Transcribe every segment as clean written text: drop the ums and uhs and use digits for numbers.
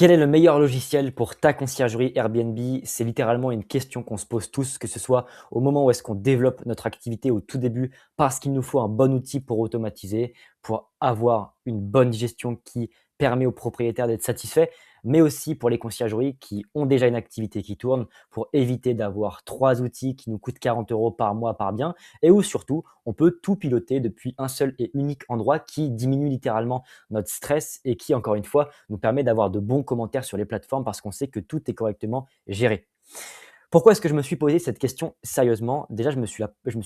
Quel est le meilleur logiciel pour ta conciergerie Airbnb? C'est littéralement une question qu'on se pose tous, que ce soit au moment où est-ce qu'on développe notre activité au tout début, parce qu'il nous faut un bon outil pour automatiser, pour avoir une bonne gestion qui permet aux propriétaires d'être satisfaits, mais aussi pour les conciergeries qui ont déjà une activité qui tourne, pour éviter d'avoir 3 outils qui nous coûtent 40 € par mois par bien, et où surtout on peut tout piloter depuis un seul et unique endroit qui diminue littéralement notre stress et qui, encore une fois, nous permet d'avoir de bons commentaires sur les plateformes parce qu'on sait que tout est correctement géré. Pourquoi est-ce que je me suis posé cette question sérieusement? Déjà, je me suis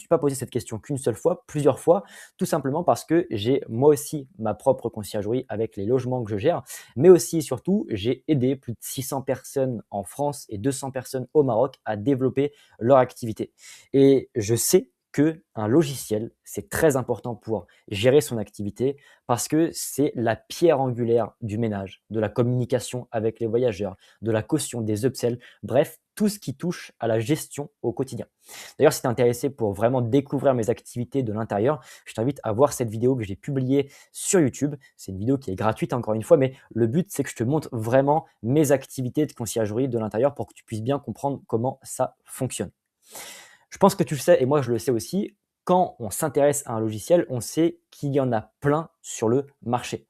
pas posé cette question qu'une seule fois, plusieurs fois, tout simplement parce que j'ai moi aussi ma propre conciergerie avec les logements que je gère, mais aussi et surtout, j'ai aidé plus de 600 personnes en France et 200 personnes au Maroc à développer leur activité. Et je sais qu'un logiciel, c'est très important pour gérer son activité parce que c'est la pierre angulaire du ménage, de la communication avec les voyageurs, de la caution, des upsells, bref, tout ce qui touche à la gestion au quotidien. D'ailleurs, si tu es intéressé pour vraiment découvrir mes activités de l'intérieur, je t'invite à voir cette vidéo que j'ai publiée sur YouTube. C'est une vidéo qui est gratuite encore une fois, mais le but, c'est que je te montre vraiment mes activités de conciergerie de l'intérieur pour que tu puisses bien comprendre comment ça fonctionne. Je pense que tu le sais et moi je le sais aussi, quand on s'intéresse à un logiciel, on sait qu'il y en a plein sur le marché.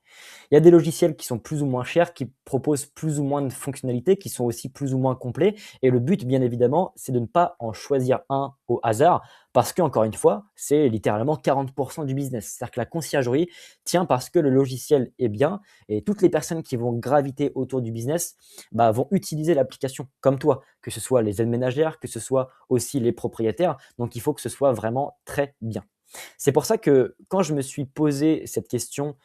Il y a des logiciels qui sont plus ou moins chers, qui proposent plus ou moins de fonctionnalités, qui sont aussi plus ou moins complets. Et le but, bien évidemment, c'est de ne pas en choisir un au hasard, parce qu'encore une fois, c'est littéralement 40% du business. C'est-à-dire que la conciergerie tient parce que le logiciel est bien, et toutes les personnes qui vont graviter autour du business vont utiliser l'application comme toi, que ce soit les aides ménagères, que ce soit aussi les propriétaires. Donc il faut que ce soit vraiment très bien. C'est pour ça que quand je me suis posé cette question,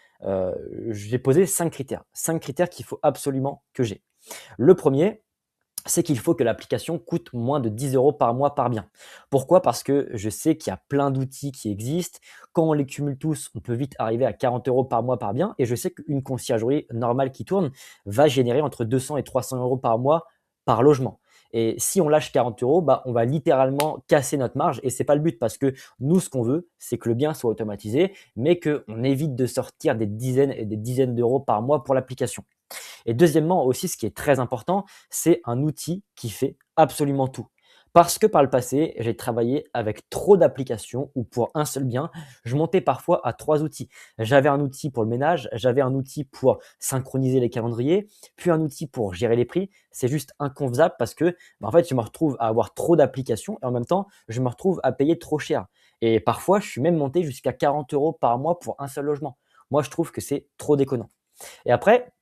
j'ai posé 5 critères. 5 critères qu'il faut absolument que j'ai. Le premier, c'est qu'il faut que l'application coûte moins de 10 € par mois par bien. Pourquoi? Parce que je sais qu'il y a plein d'outils qui existent. Quand on les cumule tous, on peut vite arriver à 40 € par mois par bien. Et je sais qu'une conciergerie normale qui tourne va générer entre 200 et 300 € par mois par logement. Et si on lâche 40 €, on va littéralement casser notre marge et c'est pas le but parce que nous, ce qu'on veut, c'est que le bien soit automatisé, mais qu'on évite de sortir des dizaines et des dizaines d'euros par mois pour l'application. Et deuxièmement aussi, ce qui est très important, c'est un outil qui fait absolument tout. Parce que par le passé, j'ai travaillé avec trop d'applications où pour un seul bien, je montais parfois à 3 outils. J'avais un outil pour le ménage, j'avais un outil pour synchroniser les calendriers, puis un outil pour gérer les prix. C'est juste inconcevable parce que en fait, je me retrouve à avoir trop d'applications et en même temps, je me retrouve à payer trop cher. Et parfois, je suis même monté jusqu'à 40 € par mois pour un seul logement. Moi, je trouve que c'est trop déconnant. Et après,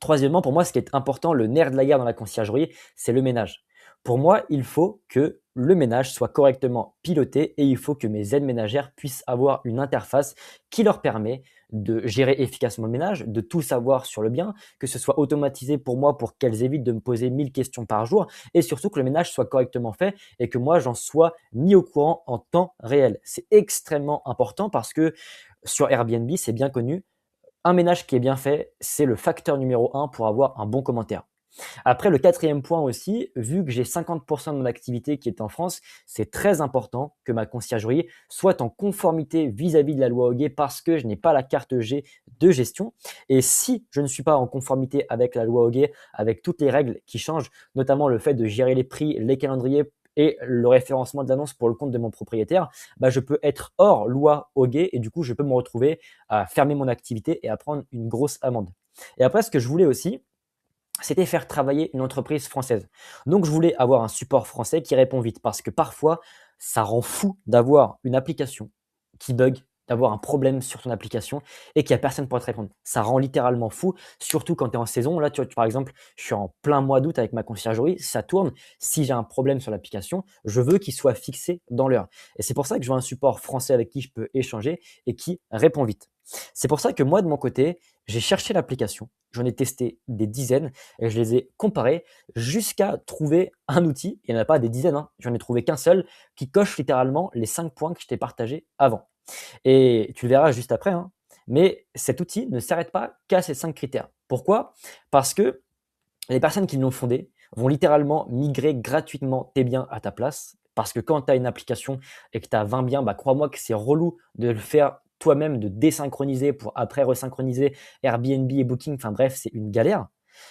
troisièmement, pour moi, ce qui est important, le nerf de la guerre dans la conciergerie, c'est le ménage. Pour moi, il faut que le ménage soit correctement piloté et il faut que mes aides ménagères puissent avoir une interface qui leur permet de gérer efficacement le ménage, de tout savoir sur le bien, que ce soit automatisé pour moi pour qu'elles évitent de me poser 1000 questions par jour et surtout que le ménage soit correctement fait et que moi j'en sois mis au courant en temps réel. C'est extrêmement important parce que sur Airbnb, c'est bien connu, un ménage qui est bien fait, c'est le facteur numéro un pour avoir un bon commentaire. Après, le quatrième point aussi, vu que j'ai 50% de mon activité qui est en France, c'est très important que ma conciergerie soit en conformité vis-à-vis de la loi Hoguet parce que je n'ai pas la carte G de gestion. Et si je ne suis pas en conformité avec la loi Hoguet, avec toutes les règles qui changent, notamment le fait de gérer les prix, les calendriers et le référencement de l'annonce pour le compte de mon propriétaire, je peux être hors loi Hoguet et du coup, je peux me retrouver à fermer mon activité et à prendre une grosse amende. Et après, ce que je voulais aussi, c'était faire travailler une entreprise française. Donc, je voulais avoir un support français qui répond vite parce que parfois, ça rend fou d'avoir une application qui bug, d'avoir un problème sur ton application et qu'il n'y a personne pour te répondre. Ça rend littéralement fou, surtout quand tu es en saison. Là, par exemple, je suis en plein mois d'août avec ma conciergerie, ça tourne. Si j'ai un problème sur l'application, je veux qu'il soit fixé dans l'heure. Et c'est pour ça que je veux un support français avec qui je peux échanger et qui répond vite. C'est pour ça que moi, de mon côté, j'ai cherché l'application, j'en ai testé des dizaines et je les ai comparés jusqu'à trouver un outil, il n'y en a pas des dizaines, hein, j'en ai trouvé qu'un seul, qui coche littéralement les 5 points que je t'ai partagés avant. Et tu le verras juste après, hein, mais cet outil ne s'arrête pas qu'à ces 5 critères. Pourquoi? Parce que les personnes qui l'ont fondé vont littéralement migrer gratuitement tes biens à ta place. Parce que quand tu as une application et que tu as 20 biens, crois-moi que c'est relou de le faire toi-même, de désynchroniser pour après resynchroniser Airbnb et Booking. Enfin bref, c'est une galère.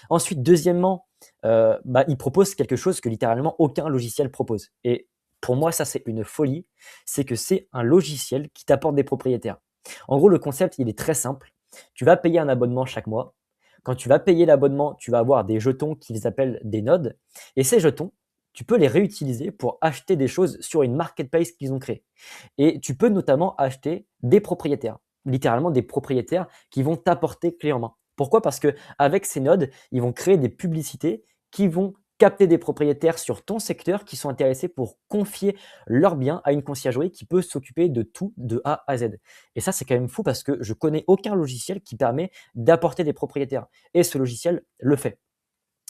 Ensuite, deuxièmement, il propose quelque chose que littéralement aucun logiciel propose. Et pour moi, ça, c'est une folie. C'est que c'est un logiciel qui t'apporte des propriétaires. En gros, le concept, il est très simple. Tu vas payer un abonnement chaque mois. Quand tu vas payer l'abonnement, tu vas avoir des jetons qu'ils appellent des nodes. Et ces jetons, tu peux les réutiliser pour acheter des choses sur une marketplace qu'ils ont créée. Et tu peux notamment acheter des propriétaires, littéralement des propriétaires qui vont t'apporter clé en main. Pourquoi? Parce que avec ces nodes, ils vont créer des publicités qui vont capter des propriétaires sur ton secteur qui sont intéressés pour confier leurs biens à une conciergerie qui peut s'occuper de tout de A à Z. Et ça, c'est quand même fou parce que je connais aucun logiciel qui permet d'apporter des propriétaires. Et ce logiciel le fait.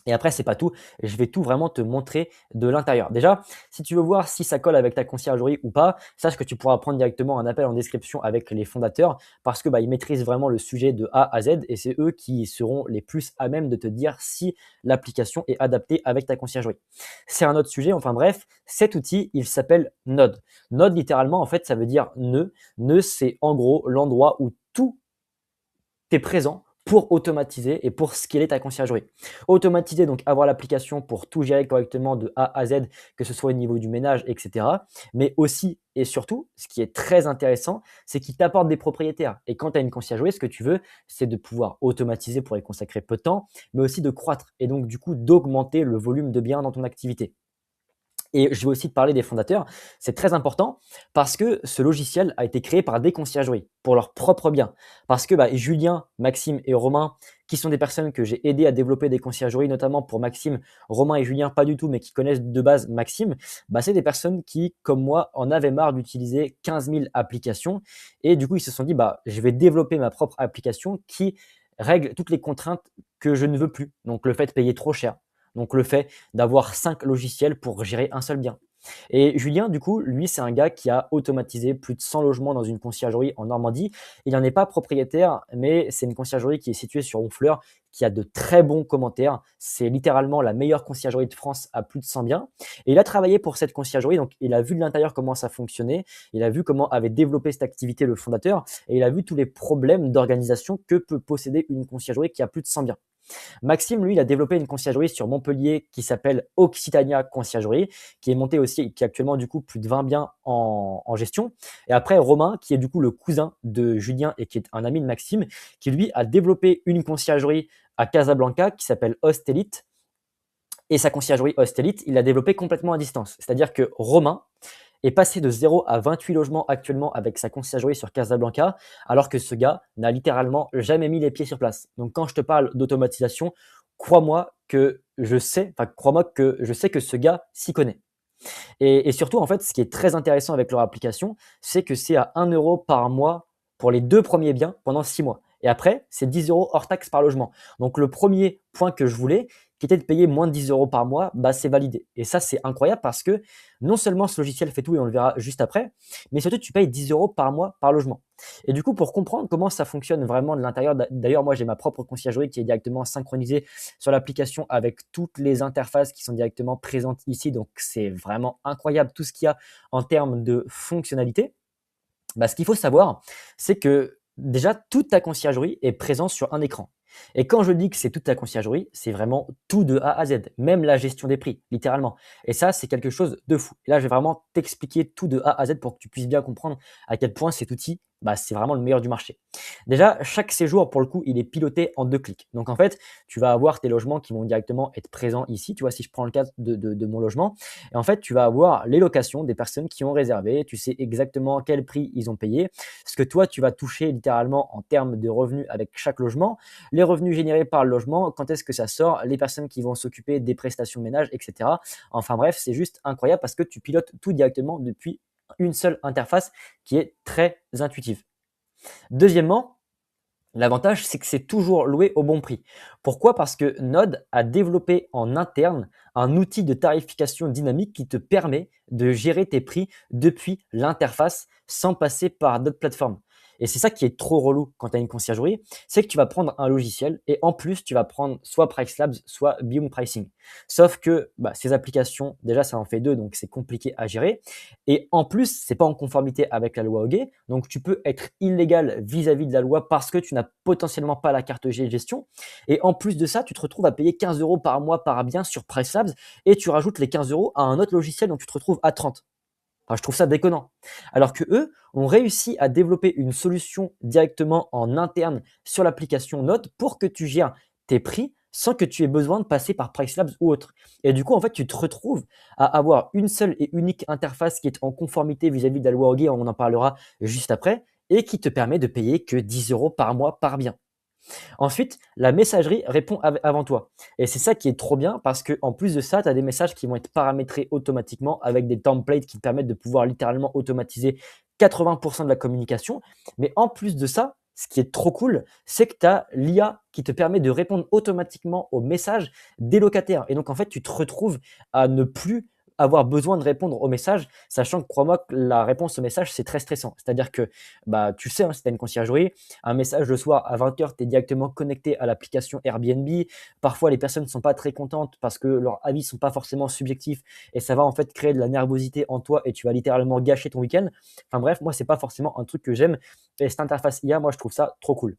Et après, c'est pas tout. Je vais tout vraiment te montrer de l'intérieur. Déjà, si tu veux voir si ça colle avec ta conciergerie ou pas, sache que tu pourras prendre directement un appel en description avec les fondateurs parce que ils maîtrisent vraiment le sujet de A à Z et c'est eux qui seront les plus à même de te dire si l'application est adaptée avec ta conciergerie. C'est un autre sujet. Enfin bref, cet outil, il s'appelle Node. Node, littéralement, en fait, ça veut dire nœud. Nœud, c'est en gros l'endroit où tout est présent pour automatiser et pour scaler ta conciergerie. Automatiser, donc avoir l'application pour tout gérer correctement de A à Z, que ce soit au niveau du ménage, etc. Mais aussi et surtout, ce qui est très intéressant, c'est qu'il t'apporte des propriétaires. Et quand tu as une conciergerie, ce que tu veux, c'est de pouvoir automatiser pour y consacrer peu de temps, mais aussi de croître et donc du coup d'augmenter le volume de biens dans ton activité. Et je vais aussi te parler des fondateurs. C'est très important parce que ce logiciel a été créé par des conciergeries pour leur propre bien. Parce que Julien, Maxime et Romain, qui sont des personnes que j'ai aidé à développer des conciergeries, notamment pour Maxime, Romain et Julien, pas du tout, mais qui connaissent de base Maxime, c'est des personnes qui, comme moi, en avaient marre d'utiliser 15 000 applications. Et du coup, ils se sont dit, je vais développer ma propre application qui règle toutes les contraintes que je ne veux plus. Donc le fait de payer trop cher, donc le fait d'avoir 5 logiciels pour gérer un seul bien. Et Julien, du coup, lui, c'est un gars qui a automatisé plus de 100 logements dans une conciergerie en Normandie. Il n'en est pas propriétaire, mais c'est une conciergerie qui est située sur Honfleur, qui a de très bons commentaires. C'est littéralement la meilleure conciergerie de France à plus de 100 biens. Et il a travaillé pour cette conciergerie, donc il a vu de l'intérieur comment ça fonctionnait, il a vu comment avait développé cette activité le fondateur, et il a vu tous les problèmes d'organisation que peut posséder une conciergerie qui a plus de 100 biens. Maxime, lui, il a développé une conciergerie sur Montpellier qui s'appelle Occitania Conciergerie, qui est montée aussi, qui a actuellement du coup plus de 20 biens en gestion. Et après, Romain, qui est du coup le cousin de Julien et qui est un ami de Maxime, qui lui a développé une conciergerie à Casablanca qui s'appelle Hostelite. Et sa conciergerie Hostelite, il l'a développée complètement à distance. C'est-à-dire que Romain est passé de 0 à 28 logements actuellement avec sa conciergerie sur Casablanca, alors que ce gars n'a littéralement jamais mis les pieds sur place. Donc quand je te parle d'automatisation, crois-moi que je sais que ce gars s'y connaît. Et surtout, en fait, ce qui est très intéressant avec leur application, c'est que c'est à 1 € par mois pour les 2 premiers biens pendant 6 mois. Et après, c'est 10 € hors taxe par logement. Donc le premier point que je voulais, qui était de payer moins de 10 € par mois, c'est validé. Et ça, c'est incroyable parce que non seulement ce logiciel fait tout et on le verra juste après, mais surtout tu payes 10 € par mois par logement. Et du coup, pour comprendre comment ça fonctionne vraiment de l'intérieur, d'ailleurs, moi j'ai ma propre conciergerie qui est directement synchronisée sur l'application avec toutes les interfaces qui sont directement présentes ici. Donc c'est vraiment incroyable tout ce qu'il y a en termes de fonctionnalité. Ce qu'il faut savoir, c'est que déjà toute ta conciergerie est présente sur un écran. Et quand je dis que c'est toute ta conciergerie, c'est vraiment tout de A à Z, même la gestion des prix, littéralement. Et ça, c'est quelque chose de fou. Et là, je vais vraiment t'expliquer tout de A à Z pour que tu puisses bien comprendre à quel point cet outil, c'est vraiment le meilleur du marché. Déjà, chaque séjour, pour le coup, il est piloté en 2 clics. Donc, en fait, tu vas avoir tes logements qui vont directement être présents ici. Tu vois, si je prends le cas de mon logement, et en fait, tu vas avoir les locations des personnes qui ont réservé. Tu sais exactement quel prix ils ont payé. Ce que toi, tu vas toucher littéralement en termes de revenus avec chaque logement, les revenus générés par le logement, quand est-ce que ça sort, les personnes qui vont s'occuper des prestations de ménage, etc. Enfin bref, c'est juste incroyable parce que tu pilotes tout directement depuis une seule interface qui est très intuitive. Deuxièmement, l'avantage, c'est que c'est toujours loué au bon prix. Pourquoi? Parce que Node a développé en interne un outil de tarification dynamique qui te permet de gérer tes prix depuis l'interface sans passer par d'autres plateformes. Et c'est ça qui est trop relou quand tu as une conciergerie, c'est que tu vas prendre un logiciel et en plus, tu vas prendre soit PriceLabs, soit Biome Pricing. Sauf que ces applications, déjà, ça en fait deux, donc c'est compliqué à gérer. Et en plus, c'est pas en conformité avec la loi Hoguet, donc tu peux être illégal vis-à-vis de la loi parce que tu n'as potentiellement pas la carte G gestion. Et en plus de ça, tu te retrouves à payer 15 euros par mois par bien sur PriceLabs et tu rajoutes les 15 euros à un autre logiciel, donc tu te retrouves à 30. Enfin, je trouve ça déconnant. Alors que eux ont réussi à développer une solution directement en interne sur l'application Note pour que tu gères tes prix sans que tu aies besoin de passer par PriceLabs ou autre. Et du coup, en fait, tu te retrouves à avoir une seule et unique interface qui est en conformité vis-à-vis de la loi Hoguet, on en parlera juste après, et qui te permet de payer que 10 euros par mois par bien. Ensuite, la messagerie répond avant toi. Et c'est ça qui est trop bien parce qu'en plus de ça, tu as des messages qui vont être paramétrés automatiquement avec des templates qui te permettent de pouvoir littéralement automatiser 80% de la communication. Mais en plus de ça, ce qui est trop cool, c'est que tu as l'IA qui te permet de répondre automatiquement aux messages des locataires. Et donc, en fait, tu te retrouves à ne plus avoir besoin de répondre aux messages, sachant que crois-moi que la réponse aux messages, c'est très stressant. C'est-à-dire que tu sais, si tu as une conciergerie, un message le soir à 20h, tu es directement connecté à l'application Airbnb. Parfois, les personnes ne sont pas très contentes parce que leurs avis ne sont pas forcément subjectifs et ça va en fait créer de la nervosité en toi et tu vas littéralement gâcher ton week-end. Enfin bref, moi, c'est pas forcément un truc que j'aime et cette interface IA, moi, je trouve ça trop cool.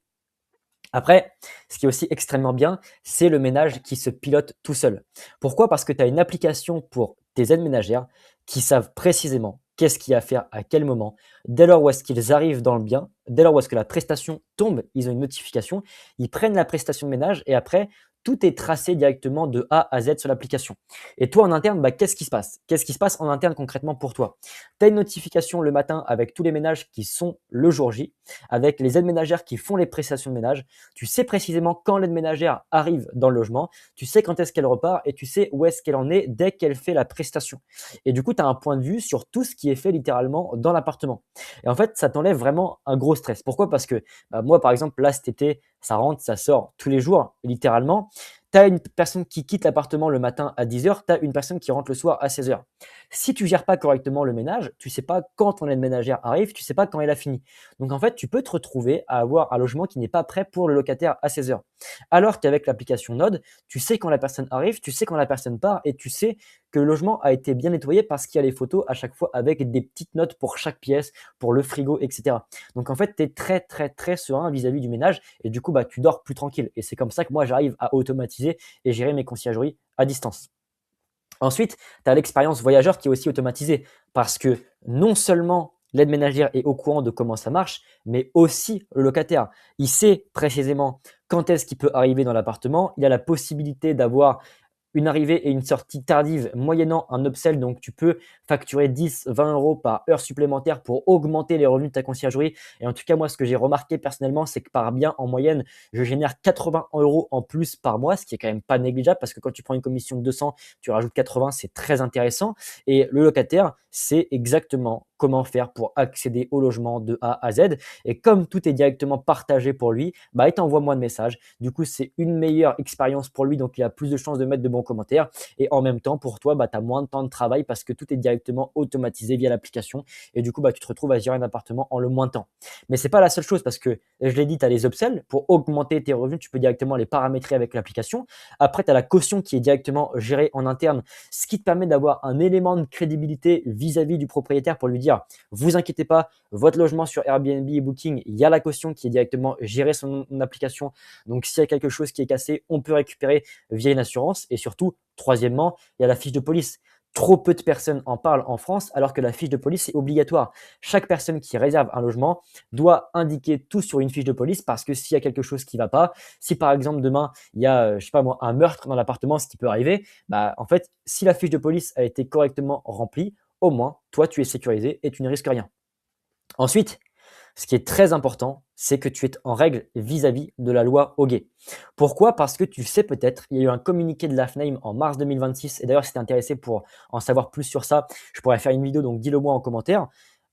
Après, ce qui est aussi extrêmement bien, c'est le ménage qui se pilote tout seul. Pourquoi? Parce que tu as une application pour tes aides ménagères qui savent précisément qu'est-ce qu'il y a à faire à quel moment. Dès lors où est-ce qu'ils arrivent dans le bien, dès lors où est-ce que la prestation tombe, ils ont une notification, ils prennent la prestation de ménage et après, tout est tracé directement de A à Z sur l'application. Et toi, en interne, qu'est-ce qui se passe? Qu'est-ce qui se passe en interne concrètement pour toi? Tu as une notification le matin avec tous les ménages qui sont le jour J, avec les aides ménagères qui font les prestations de ménage. Tu sais précisément quand l'aide ménagère arrive dans le logement, tu sais quand est-ce qu'elle repart et tu sais où est-ce qu'elle en est dès qu'elle fait la prestation. Et du coup, tu as un point de vue sur tout ce qui est fait littéralement dans l'appartement. Et en fait, ça t'enlève vraiment un gros stress. Pourquoi? Parce que moi, par exemple, là, cet été, ça rentre, ça sort tous les jours, littéralement. Tu as une personne qui quitte l'appartement le matin à 10h, tu as une personne qui rentre le soir à 16h. Si tu gères pas correctement le ménage, tu sais pas quand ton aide ménagère arrive, tu sais pas quand elle a fini. Donc en fait, tu peux te retrouver à avoir un logement qui n'est pas prêt pour le locataire à 16h. Alors qu'avec l'application Node, tu sais quand la personne arrive, tu sais quand la personne part et tu sais que le logement a été bien nettoyé parce qu'il y a les photos à chaque fois avec des petites notes pour chaque pièce, pour le frigo, etc. Donc en fait, tu es très très très serein vis-à-vis du ménage et du coup, tu dors plus tranquille. Et c'est comme ça que moi, j'arrive à automatiser et gérer mes conciergeries à distance. Ensuite, tu as l'expérience voyageur qui est aussi automatisée parce que non seulement l'aide ménagère est au courant de comment ça marche, mais aussi le locataire. Il sait précisément quand est-ce qu'il peut arriver dans l'appartement. Il a la possibilité d'avoir une arrivée et une sortie tardive moyennant un upsell. Donc, tu peux facturer 10, 20 euros par heure supplémentaire pour augmenter les revenus de ta conciergerie. Et en tout cas, moi, ce que j'ai remarqué personnellement, c'est que par bien, en moyenne, je génère 80 euros en plus par mois, ce qui est quand même pas négligeable parce que quand tu prends une commission de 200, tu rajoutes 80, c'est très intéressant. Et le locataire sait exactement comment faire pour accéder au logement de A à Z. Et comme tout est directement partagé pour lui, il t'envoie moins de messages. Du coup, c'est une meilleure expérience pour lui, donc il a plus de chances de mettre de bons commentaires. Et en même temps, pour toi, tu as moins de temps de travail parce que tout est directement automatisé via l'application. Et du coup, tu te retrouves à gérer un appartement en le moins de temps. Mais c'est pas la seule chose parce que, je l'ai dit, tu as les upsells. Pour augmenter tes revenus, tu peux directement les paramétrer avec l'application. Après, tu as la caution qui est directement gérée en interne, ce qui te permet d'avoir un élément de crédibilité vis-à-vis du propriétaire pour lui dire, vous inquiétez pas, votre logement sur Airbnb et Booking, il y a la caution qui est directement gérée sur mon application. Donc, s'il y a quelque chose qui est cassé, on peut récupérer via une assurance. Et surtout, troisièmement, il y a la fiche de police. Trop peu de personnes en parlent en France alors que la fiche de police est obligatoire. Chaque personne qui réserve un logement doit indiquer tout sur une fiche de police parce que s'il y a quelque chose qui ne va pas, si par exemple demain il y a, je sais pas moi, un meurtre dans l'appartement, ce qui peut arriver, en fait, si la fiche de police a été correctement remplie, au moins, toi, tu es sécurisé et tu ne risques rien. Ensuite, ce qui est très important, c'est que tu es en règle vis-à-vis de la loi Hoguet. Pourquoi? Parce que tu sais peut-être, il y a eu un communiqué de l'AFNAIM en mars 2026, et d'ailleurs, si tu es intéressé pour en savoir plus sur ça, je pourrais faire une vidéo, donc dis-le moi en commentaire.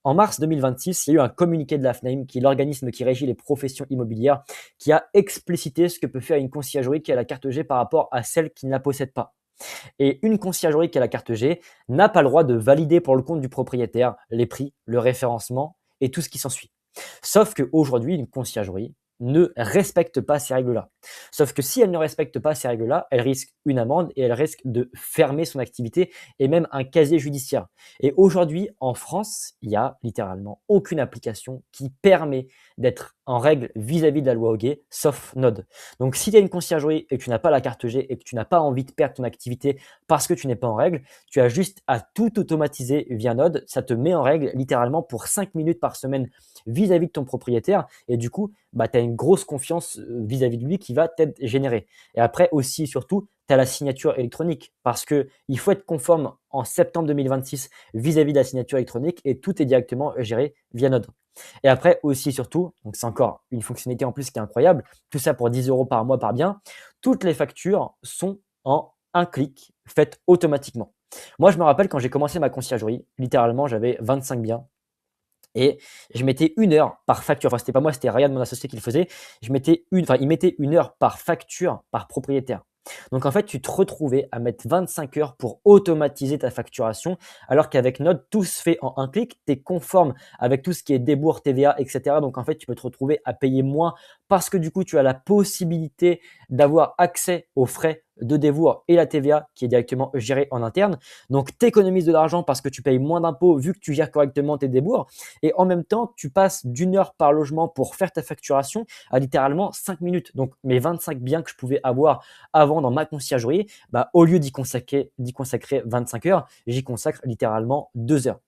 En mars 2026, il y a eu un communiqué de l'AFNAIM, qui est l'organisme qui régit les professions immobilières, qui a explicité ce que peut faire une conciergerie qui a la carte G par rapport à celle qui ne la possède pas. Et une conciergerie qui a la carte G n'a pas le droit de valider pour le compte du propriétaire les prix, le référencement et tout ce qui s'ensuit. Sauf qu'aujourd'hui, une conciergerie ne respecte pas ces règles-là. Sauf que si elle ne respecte pas ces règles-là, elle risque une amende et elle risque de fermer son activité et même un casier judiciaire. Et aujourd'hui, en France, il y a littéralement aucune application qui permet d'être en règle vis-à-vis de la loi Hoguet, sauf Node. Donc si tu as une conciergerie et que tu n'as pas la carte G et que tu n'as pas envie de perdre ton activité parce que tu n'es pas en règle, tu as juste à tout automatiser via Node. Ça te met en règle littéralement pour 5 minutes par semaine vis-à-vis de ton propriétaire. Et du coup, bah, tu as une grosse confiance vis-à-vis de lui qui va t'être générée. Et après aussi, et surtout, tu as la signature électronique parce qu'il faut être conforme en septembre 2026 vis-à-vis de la signature électronique et tout est directement géré via Node. Et après aussi, et surtout, donc c'est encore une fonctionnalité en plus qui est incroyable, tout ça pour 10 euros par mois par bien, toutes les factures sont en un clic, faites automatiquement. Moi, je me rappelle quand j'ai commencé ma conciergerie, littéralement, j'avais 25 biens et je mettais 1 heure par facture. Enfin, c'était pas moi, c'était Ryan, mon associé, qui le faisait. Il mettait 1 heure par facture par propriétaire. Donc en fait, tu te retrouvais à mettre 25 heures pour automatiser ta facturation, alors qu'avec Node, tout se fait en un clic. Tu es conforme avec tout ce qui est débours, TVA, etc. Donc en fait, tu peux te retrouver à payer moins parce que du coup, tu as la possibilité d'avoir accès aux frais de débours et la TVA qui est directement gérée en interne. Donc, tu économises de l'argent parce que tu payes moins d'impôts vu que tu gères correctement tes débours. Et en même temps, tu passes d'1 heure par logement pour faire ta facturation à littéralement 5 minutes. Donc, mes 25 biens que je pouvais avoir avant dans ma conciergerie, bah, au lieu d'y consacrer 25 heures, j'y consacre littéralement 2 heures.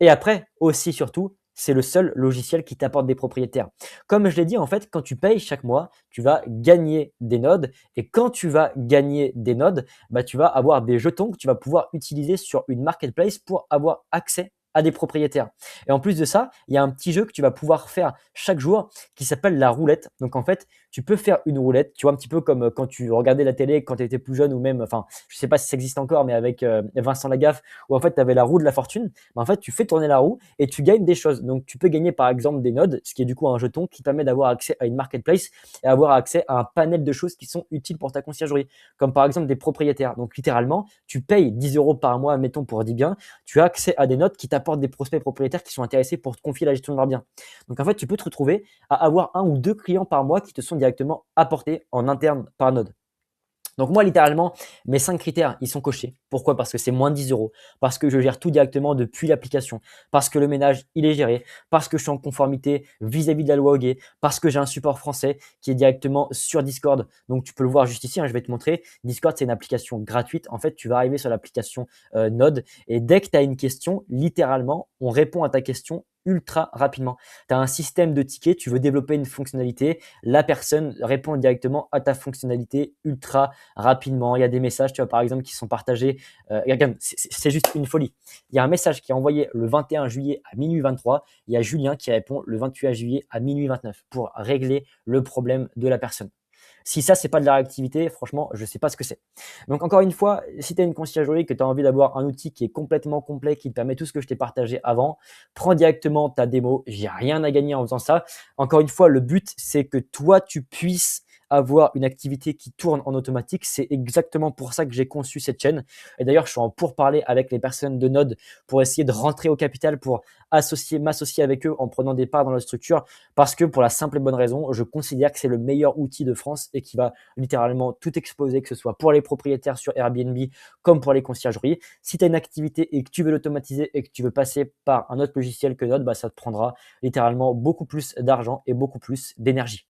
Et après, aussi surtout, c'est le seul logiciel qui t'apporte des propriétaires. Comme je l'ai dit, en fait, quand tu payes chaque mois, tu vas gagner des nodes. Et quand tu vas gagner des nodes, bah, tu vas avoir des jetons que tu vas pouvoir utiliser sur une marketplace pour avoir accès à des propriétaires. Et en plus de ça, il y a un petit jeu que tu vas pouvoir faire chaque jour qui s'appelle la roulette. Donc en fait, tu peux faire une roulette, tu vois, un petit peu comme quand tu regardais la télé quand tu étais plus jeune ou même, enfin, je sais pas si ça existe encore, mais avec Vincent Lagaffe, où en fait, tu avais la roue de la fortune. Bah, en fait, tu fais tourner la roue et tu gagnes des choses. Donc, tu peux gagner par exemple des nodes, ce qui est du coup un jeton qui permet d'avoir accès à une marketplace et avoir accès à un panel de choses qui sont utiles pour ta conciergerie, comme par exemple des propriétaires. Donc, littéralement, tu payes 10 euros par mois, mettons pour 10 biens, tu as accès à des notes qui t'apportent des prospects propriétaires qui sont intéressés pour te confier la gestion de leurs biens. Donc, en fait, tu peux te retrouver à avoir 1 ou 2 clients par mois qui te sont directement apportés en interne par node. Donc moi, littéralement, mes 5 critères, ils sont cochés. Pourquoi? Parce que c'est moins de 10 euros, parce que je gère tout directement depuis l'application, parce que le ménage, il est géré, parce que je suis en conformité vis-à-vis de la loi Hoguet, parce que j'ai un support français qui est directement sur Discord. Donc tu peux le voir juste ici, hein, je vais te montrer. Discord, c'est une application gratuite. En fait, tu vas arriver sur l'application Node et dès que tu as une question, littéralement, on répond à ta question ultra rapidement. Tu as un système de tickets, tu veux développer une fonctionnalité, la personne répond directement à ta fonctionnalité ultra rapidement. Il y a des messages, tu vois, par exemple, qui sont partagés. Regarde, c'est juste une folie. Il y a un message qui est envoyé le 21 juillet à minuit 23. Il y a Julien qui répond le 28 juillet à minuit 29 pour régler le problème de la personne. Si ça, c'est pas de la réactivité, franchement, je sais pas ce que c'est. Donc, encore une fois, si tu as une conciergerie, que tu as envie d'avoir un outil qui est complètement complet, qui te permet tout ce que je t'ai partagé avant, prends directement ta démo. J'ai rien à gagner en faisant ça. Encore une fois, le but, c'est que toi, tu puisses avoir une activité qui tourne en automatique. C'est exactement pour ça que j'ai conçu cette chaîne. Et d'ailleurs, je suis en pourparlers avec les personnes de Node pour essayer de rentrer au capital, pour m'associer avec eux en prenant des parts dans la structure parce que pour la simple et bonne raison, je considère que c'est le meilleur outil de France et qui va littéralement tout exploser, que ce soit pour les propriétaires sur Airbnb comme pour les conciergeries. Si tu as une activité et que tu veux l'automatiser et que tu veux passer par un autre logiciel que Node, bah, ça te prendra littéralement beaucoup plus d'argent et beaucoup plus d'énergie.